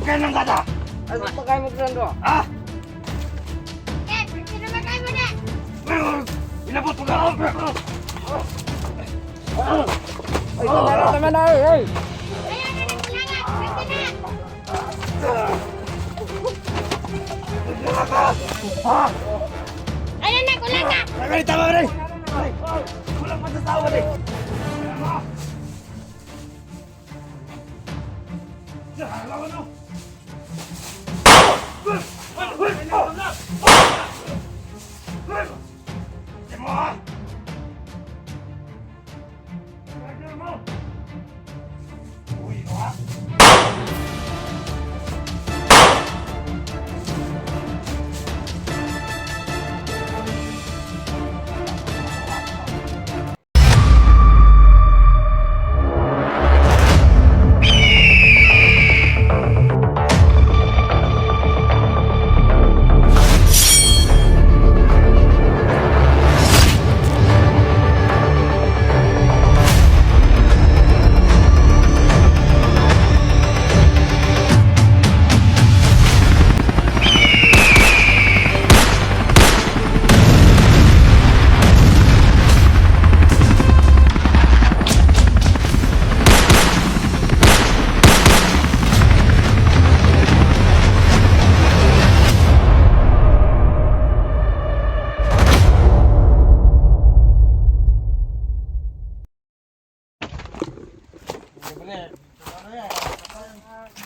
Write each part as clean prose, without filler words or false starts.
Pagkain ng kata! Ano pagkain mo dyan doon? Ha? Eh, sino ba kayo mo na? Inabot mo ka! Ay, tama na, ay! Ayaw na ng kulangan, pwede na. Ha? Ayaw na kulangan. Ay, tama ba rin? Kulang pa sa tawa rin! Alam mo no? Mo ha? Uy, ha?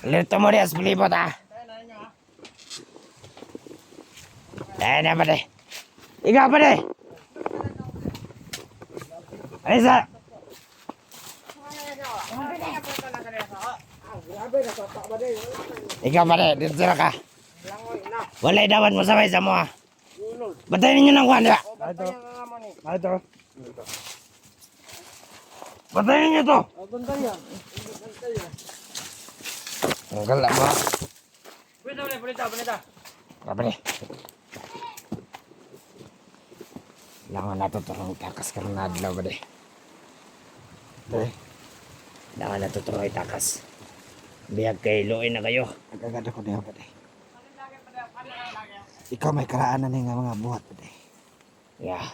Lito mo rin, palibot ha. Dahil na pa de. Ikaw pa de. Alisa. Ikaw pa de, dito sila ka. Walay dawan mo sabay sa mo ha. Batayin ninyo ng kuhan diba? Ito. Batayin ninyo to. Ang gala mo. Balita. Apa nih? Langan na to turong takas ka na adlaw ba de? Langan na to turong takas. Biyag kay luoy na kayo. Nagagada ko niya ba de? Ikaw may karaanan nga mga buhat ba de? Yeah.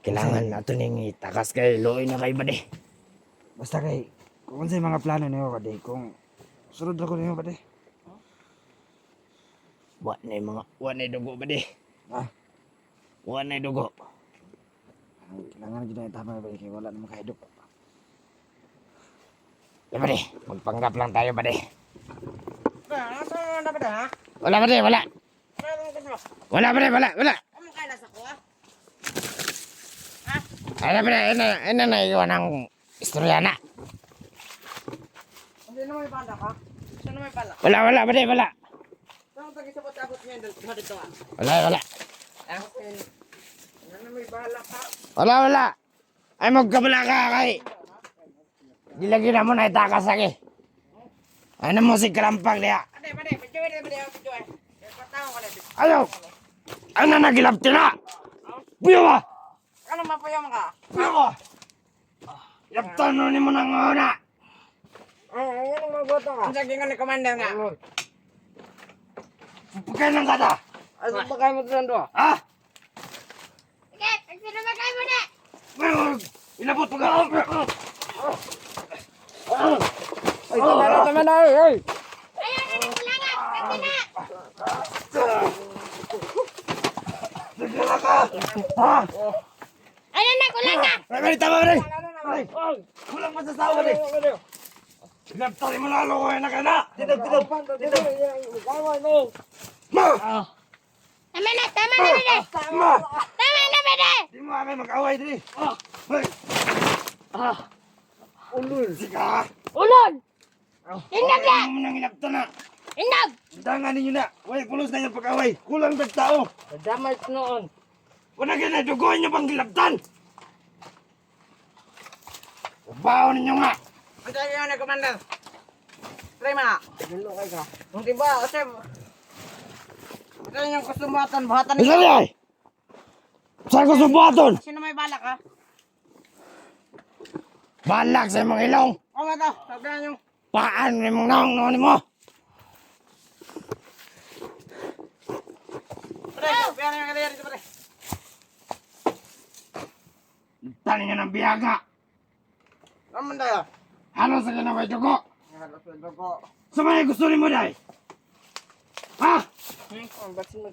Kailangan nato ning itakas kay luoy na kayo ba de? Basta kay, kung sa'yo mga plano niyo ba de, kung sunod ako niyo ba de? Wa na dugo ba de? Ha? Wa na dugo. Kailangan dyan na tama ba de, kaya wala naman kahidop. Ba de? Magpanggap lang tayo ba de? Ano ba de ha? Wala ba de? Wala. Wala ba de? Wala. Ano kaya nasa ko ha? Ano ba de? Ina na iwan ang istorya na. Sino may bala ka? Sino may bala? Wala ba de? Wala. Saan tayo sa patabot niya dito ha? Wala. Ano may bala ka? Wala. Ay magkabala ka kay. Di lagi na mo na itakas lagi. Ano mo si Kalampag niya? Ade, video. Patawag ko na dito. Ayaw! Ano nagilapti na? Buyo ka! Ano mapayam ka? Buyo ka! Yaptan mo ni mo nang una! Yan ang mabuto ka. Ang saging ni commander nga. Pagkain ng kata! Ano pagkain mo dyan doon? Ha? Sige, sino ba kayo mo na? Inabot mo ka! Ay, tama na, ay! Ayaw na ng kulangan, pwede na. Nagdala ka! Ha? Ayaw na kulangan. Ay, tama ba rin? Kulang pa sa sawa rin! Inabtan mo lalo ko na ka na! Dito! Ma! Tama na, bede. Ma! Tama na, bede. Di mo kami mag-away din! Hoy! Ulul! Sika! Ulon. Indog na. Ano mo nang inabtan na? Indog. Dangan ninyo na! Way, pulos na yung pag-away! Kulang ng tao! Damay noon. Wala ka na, duguin nyo pang gilabtan! Ubaw ninyo nga! Ang tayo ni commander. Try mo na. Dulo kay ka. Kung diba, kasi... Ito yung kusumatan, buhatan Isa niya! Saan ko subuhaton? Sino may balak ha? Balak sa mga ilong! O nga to, sabihan yung... Paano ni mong naong mo? Pre, piano yang kalian itu pre. Tali niya ng biyaga. Naman daya. Halos sa kinaway dugo. Halos na ko. Sa mga gusto ni mo day? Ha?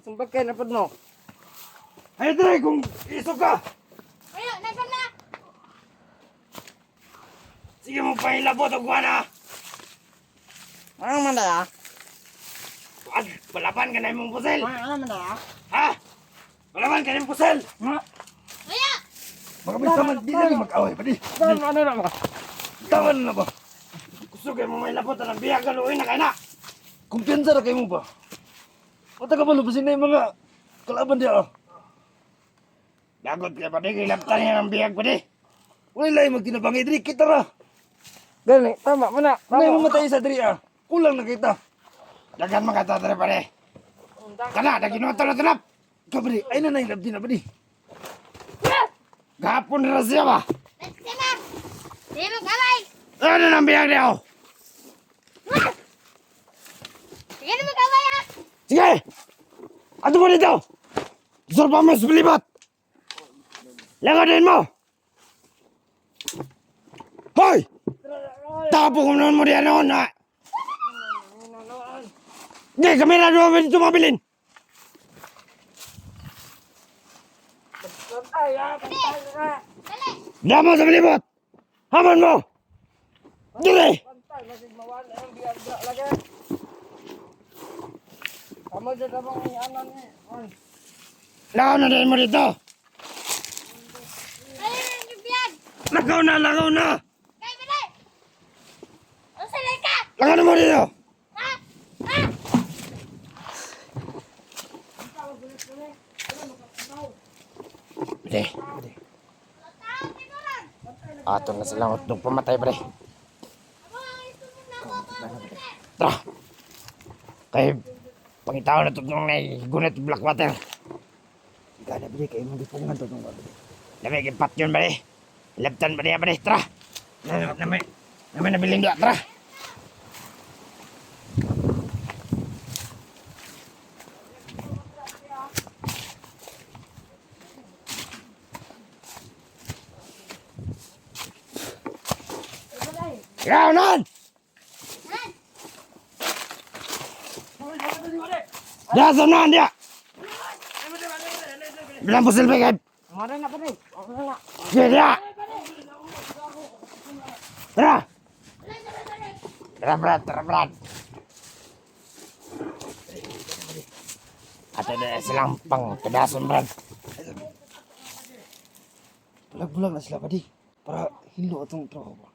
Sumbag kayo na po mo. Ay, try kung isog ka. Ayo, nasaan na? Sige mo pa ilabot o guwana. Ano man daya? Wag, palaban ka na yung pusel. Ano man daya? Ha? Palaban ka na yung pusel. Ayo! Magkabit naman, di lagi mag-away pa di. Ano na ba? Tama na ba? Gusto kayo mo may labot ng biyaga, luoy na kayo na. Kumpiyansa na kayo mo ba? Mata ka ba lupasin na yung mga kalaban diya oh. Dagot ka pa di, kilaptan niya ng biyag pa di. Wala lang magtinabangay diri, kita ra. Gani, tama mo na. May mamatay sa diri ah. Kulang na kita. Dagan makatatara pa di. Kana, daginoto na tanap. Ikaw ba di, ay na yung labdi na ba di. Gapon na siya ba? Let's go na! Di mo kamay! Ano nang biyag niya oh? Sige na mo kamay ha! Sige! Ato mo dito! Gusto pa mas bilibat! Lagadin mo! Hoy! Tapo ko naman mo diyan noon ha! Hindi, kamera naman tumabilin! Dali! Dama sa bilibot! Haman mo! Dili! Kamu dito bang ano ni? Lakaw na din mo dito! Dali na yung biyag! Lakaw na! Kay, bili! Ang salay ka! Lakaw na mo dito! Ha? Ha? Pre, Tao, tinuran! ato na silang utog pamatay pre. Abo, isumun na ako ako! Tara! Kay pangitaw na tutong na gunit Blackwater. Ika na bali kayo magipungan tutong ba bali. Lamay kipat yun bali. Laptan ba niya bali, tara! Namay nabiling doon, tara! Ikaw nun! Han! Dia sana dia. Bilang pusil pakai. Mara na pa rin. Ano na? Dia. Tara. Berat. Ada silang pang kedasan berat. Bulag-bulag na sila, padi. Para hilo atong trabaho.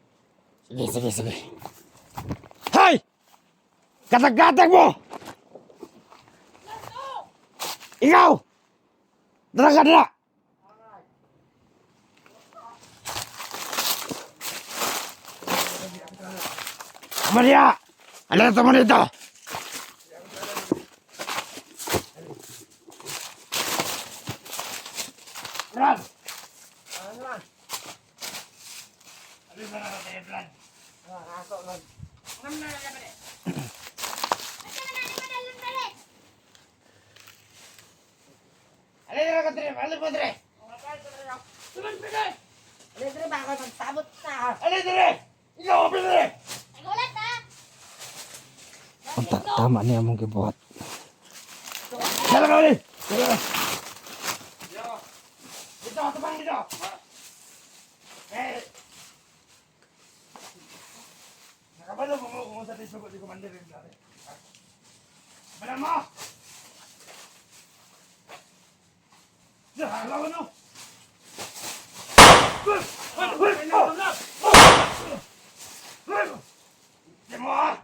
Sige. Hai! Katag-katag mo! Ikaw! Dala ka dala! Maria! Alerto mo dito! Brad! Alis na natin, Brad. Alis na natin, alis mo dire! Dito ba ako magsabot na? Alis dire! Ikaw, alis dire! Nagulat ha! Tama niya mong gibuhat. Dala ka ulit! Dala ka! Dito, tabang dito! Eh! Nakabalo mo kung sa tisugot di Commander yung dati. Balang mo! Halawan mo! Di mo ah!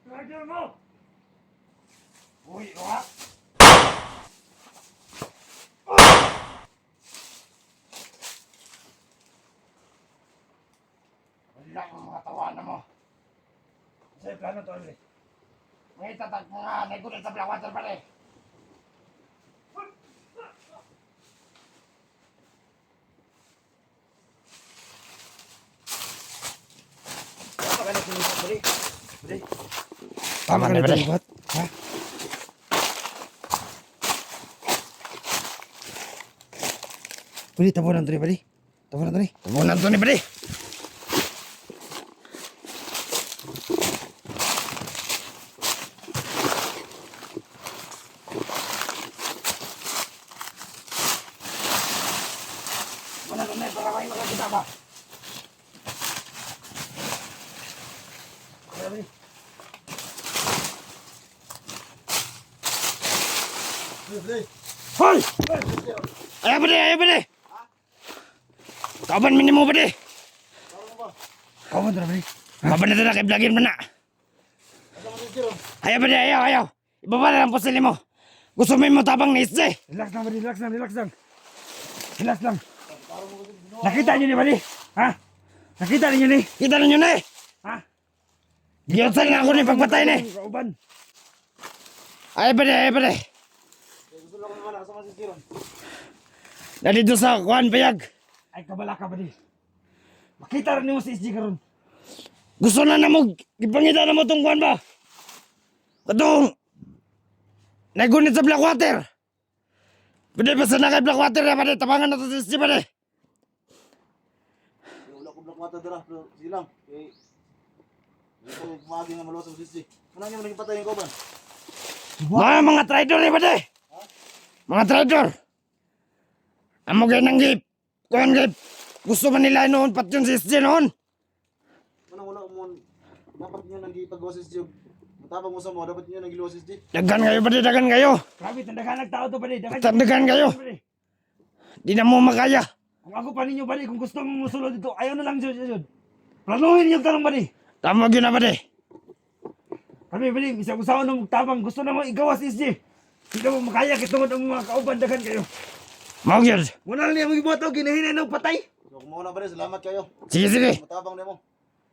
Lagyan mo! Uy, ha? Wala ang mga tawanan mo. Sa'yo plano to, Andre. May itatag mga nagulat sa Blackwater pala eh. ka na sinipat, buddy. Buddy. Tama na buddy. Ha? Buddy, tabunan to ni buddy. Tabunan to ni. Tabunan to ni, buddy. Tabunan to ni, para kayo makakita ba? Buddy. Hoy! Ayaw ba di? Ayaw ba di? Kauban minimo ba di? Kawan to na buddy. Kauban na ito na kay vlogin mo na. Ayaw ba di? Ayaw, ayaw. Ibaba na lang po sila mo. Gusto mo tabang ni Isje. Relax lang buddy, relax lang, relax lang. Relax lang. Nakita niyo ni buddy? Ha? Nakita niyo ni? Kita ninyo na eh. Ha? Giyosan nga ako ni pagpatay ni. Kauban. Ayaw ba di? Ayaw ba di? Na dito sa kuhan payag. Ay kabala ka buddy. Makita rin mo si SG karon. Gusto na mo. Ipangita na mo itong kuhan ba? Katong. Nagunit sa Blackwater. Pwede ba sa na kay Blackwater na ba di? Tabangan na ito si ba di? Wala ko Blackwater dara, pero sige lang. Eh, hindi ko kumagi nga maluwas sa sisi. Ano nyo naging patay yung kauban? Mga traidor eh ba di? Mga traidor. Amo kayo ng gip. Kuhan gip. Gusto man nila noon pat yun si SJ noon. Ano wala mo dapat nyo nang ipagawa sa sisi. Matapang mo sa mo, dapat nyo nang giluwas sa sisi. Dagan kayo ba di? Dagan kayo. Grabe, tandagan nagtao to buddy. Tandagan kayo. Buddy. Di na mo makaya. Kung ako pa ninyo buddy, kung gusto mo musulod dito, ayaw na lang dyan. Planuhin niyo tanong buddy. Tama yun na ba di? Kami buddy, isang usawa na magtabang, gusto na mo igawas SG. Hindi na mo makaya, kitungod ang mga kauban, dagan kayo. Mau yun. Muna lang niya mag-iboto, ginahinay ng patay. So kung muna ba rin, salamat kayo. Sige, sige. Matapang na mo.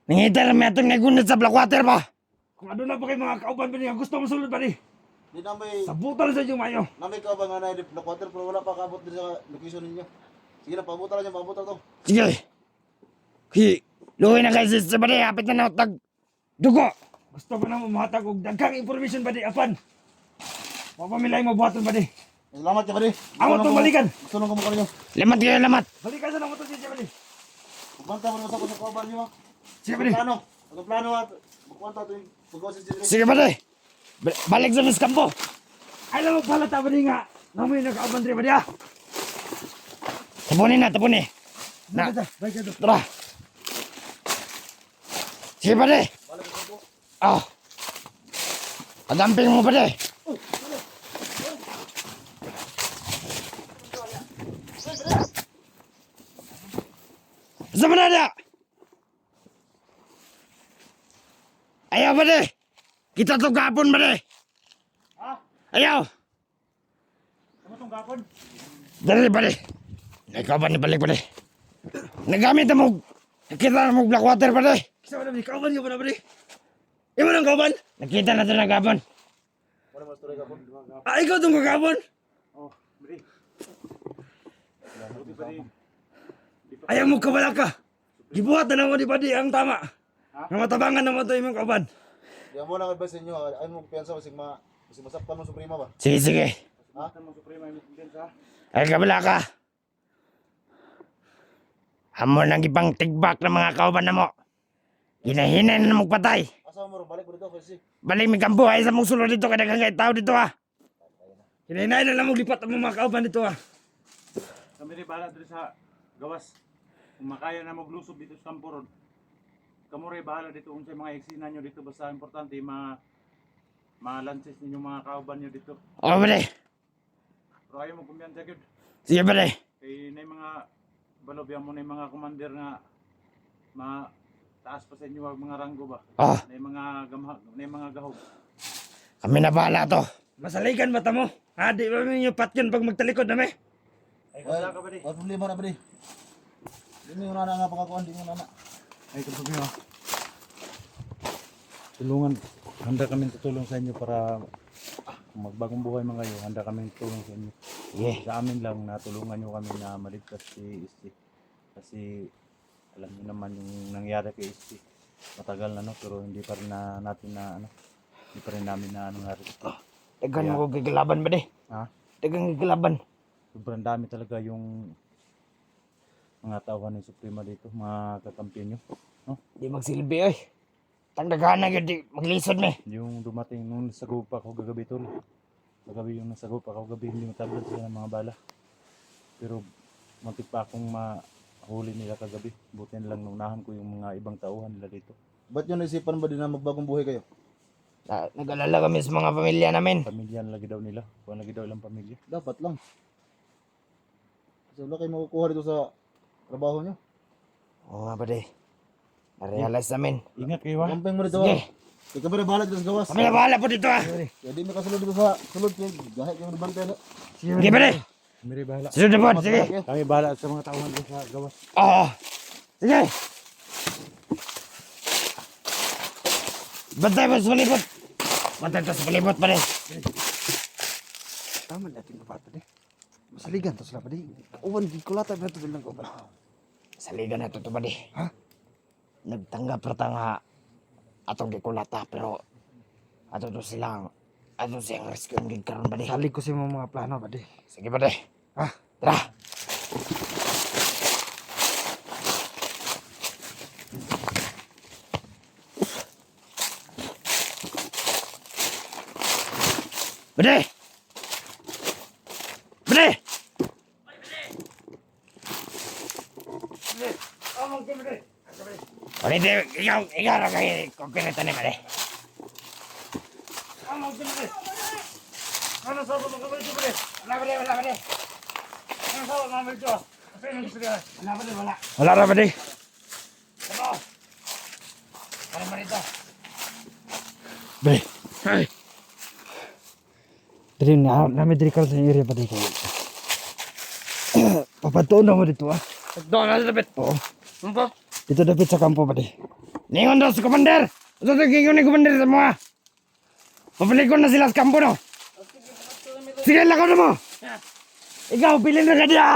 Nangita na may atong nagunit sa Blackwater ba? Kung ano na pa kayo mga kauban buddy, ang gusto mo sulod buddy. Di na may, Sabutan sa inyo mayo. kauban nga na Blackwater, pero wala pa kaabot din sa location ninyo. Sige na, paabutan lang yan, paabutan to. Sige. Hi. Luhay na kayo sa ba di? Hapit na na tag dugo. Gusto ko na mo mahatag og daghang information buddy, apan. Mapamilay mo buhaton buddy. Salamat ka ba rin? Amo to balikan. Gusto nung kamukha ninyo. Lamat kayo, lamat. Balikan sa namoto si buddy. Magbanta mo naman sa kauban nyo ha. Sige buddy. Ang plano ha. Magkwanta ito yung pagawa sa sisi. Sige ba di? Balik sa mis kampo. Ay lang mo pala ta buddy nga. Namoy na kauban dre buddy ah. Tapunin na, tapunin. Na, Bye ka to. tara. Sige ba di? Ah. Adamping mo ba di? Sa mana dia? Ayaw ba di? Kita to gapon ba di? Ayaw. Ano tong gapon? Dali ba di? Ikaw ba ni balik ba di? Nagamit mo. Nakita mo Blackwater ba di? Kisa ba buddy? Kauban niyo ba na buddy? Imo nang kauban? Nakita na ito na gapon. Wala mo story kapon. Ah, ikaw tong kagapon? Ayaw mo kabala ka. Gibuhat na naman di buddy ang tama. Nga matabangan naman to imong kauban. Di mo lang advice sa inyo, ayaw mo piyansa kasi masakpan mo suprema ba? Sige, sige. Ha? Ay kabala ka. Amo nang ibang tigbak ng mga kauban na mo. Hinahinay na magpatay. Asa mo ro balik mo dito kasi Balik mi kampo ay sa mong sulod dito kada kang tao dito ha. Hinahinay na lang mo lipat ang mga kauban dito ah. Kami rin bahala dito sa gawas. Kung makaya na maglusob dito sa Campo Road. Kamu rin bahala dito kung sa mga eksena nyo dito. Basta importante ma-lances ninyo mga kauban nyo dito. O bale. Pero ayaw mo kumpiyansa yun. Sige bale. Kaya na yung mga balobyan mo na yung mga commander nga taas pa sa inyo ang mga ranggo ba? Oh, Na yung mga na yung mga gahog. kami na bahala to. Masaligan mata mo. Ha, di ba ninyo patyan pag magtalikod na may? Ay, wala ka ba di? wala problema na ba di? Hindi mo na nga pangakuan, hindi mo na. Ay, kapag nyo. Tulungan, handa kami tutulong sa inyo para magbagong buhay mga kayo. Handa kami tutulong sa inyo. Sige. Sa amin lang natulungan nyo kami na maligtas si Isti. Kasi alam niyo naman yung nangyari kay Isti. matagal na, no? Pero hindi pa rin na natin na, ano, hindi pa rin namin na, ano nga rin. Dagan Kaya- mo gigalaban ba di? Ha? Dagang gigalaban. Sobrang dami talaga yung mga tauhan ng Suprema dito, mga kakampi nyo. Di magsilbi oy. Tangdagan na yun di maglisod me. Yung dumating nung nasagop ako gagabi tol. Gagabi yung nasagop ako gabi, hindi matablan sila ng mga bala. Pero muntik pa akong mahuli nila kagabi. Buti na lang naunahan ko yung mga ibang tauhan nila dito. Ba't nyo naisipan ba din na magbagong buhay kayo? Nag-alala kami sa mga pamilya namin. Pamilya na lagi daw nila. Kung lagi daw ilang pamilya. Dapat lang. Kasi wala kayo makukuha dito sa trabaho nyo. Oo nga ba di? Na-realize namin. Ingat kayo ha. Kampeng mo dito Sige. ha. Kaya kami na bahala dito sa gawas. Kami na bahala po dito ah. Kaya di mo kasulod dito sa sulod. Kaya gahit kayo na bantay na. Sige ba di? Kami rin bahala. Sunod na po. Sige. Kami bahala sa mga tauhan dito sa gawas. Oo. Sige. Bantay mo sa palibot. Bantay to sa palibot pa di. Tama natin ba pa di? Masaligan to sila pa di. Uwan di kulata ba to bilang ko ba? Saligan na to ba di? Ha? Nagtanggap rata nga atong gikulata pero ato to silang ato siyang rescue ng gigkaroon ba di? Salig ko sa mga plano ba di? Sige ba di? Ha? Tara. Bade! Bade! Bade, ikaw na kayo kung pinita ni Bade. Ano sa mga kabay ko ba di? Wala Bade, wala Bade. Ano sa mga kabay ko? Kasi nang gusto nila. Wala Bade, wala. Wala na Bade. Ano? Ano ba rito? Bade. Ay. Dali na, namin diri ka sa area pa di kayo. Papatuon na mo dito ah. Doon na sa tapit. Oo. Ano po? Dito dapit sa kampo pa di. Ningon daw sa commander! Ito tingin ni commander sa mga. Papalikon na sila sa kampo no. Sige, lakaw na mo! Ikaw, pilin na ka diya!